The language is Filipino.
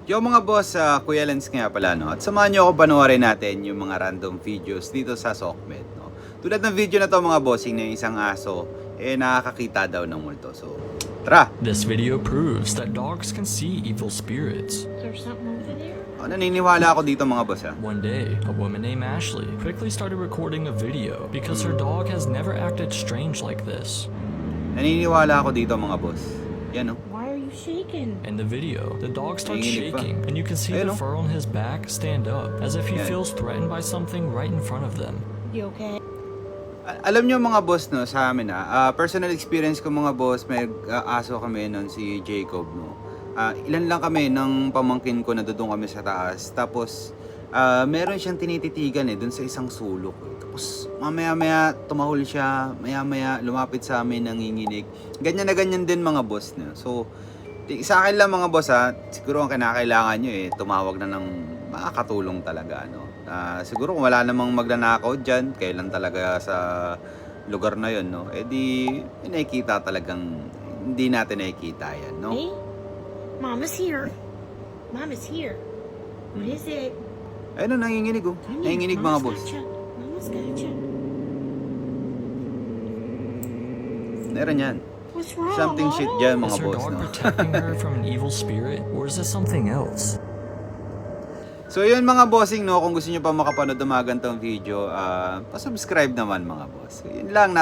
Yo mga boss, Kuya Lens nga pala, no? At samahan nyo ako panoorin natin yung mga random videos dito sa Sokmed, no? Tulad ng video na to mga bossing na yung isang aso, nakakakita daw ng multo. So, tara! This video proves that dogs can see evil spirits. Is there something over there? Naniniwala ako dito mga boss, One day, a woman named Ashley quickly started recording a video because her dog has never acted strange like this. Naniniwala ako dito mga boss. Yan, no? Why are you shaking? In the video, the dog starts Nanginginig pa. shaking, and you can see Ayun, the oh. fur on his back stand up as if he Yan. feels threatened by something right in front of them. You okay? Alam nyo mga boss, no, sa amin personal experience ko mga boss, may aso kami nun, si Jacob, no. Ilan lang kami ng pamangkin ko na doon kami sa taas. Tapos, meron siyang tinititigan doon sa isang sulok. Tapos, mamaya-maya tumahol siya, maya-maya lumapit sa amin, nanginginig. Ganyan na ganyan din mga boss, no. So, sa akin lang mga boss, siguro ang kinakailangan nyo tumawag na ng makakatulong talaga, no. Siguro kung wala namang magnanakaw dyan, kailan talaga sa lugar na yon, no, di nakikita talagang hindi natin nakikita yan, no. Hey? Mama's here. Mama's here. What is it? Ayun, nanginginig, oh. Come here. Nanginginig mga Mama's boss. got you. Mama's got you. Meron yan. What's wrong? Something shit dyan mga Is her boss, dog no. protecting her from an evil spirit, or is this something else? So yun mga bossing, no, kung gusto nyo pa makapanood ng mga ganitong video, pa-subscribe naman mga boss. So, yun lang,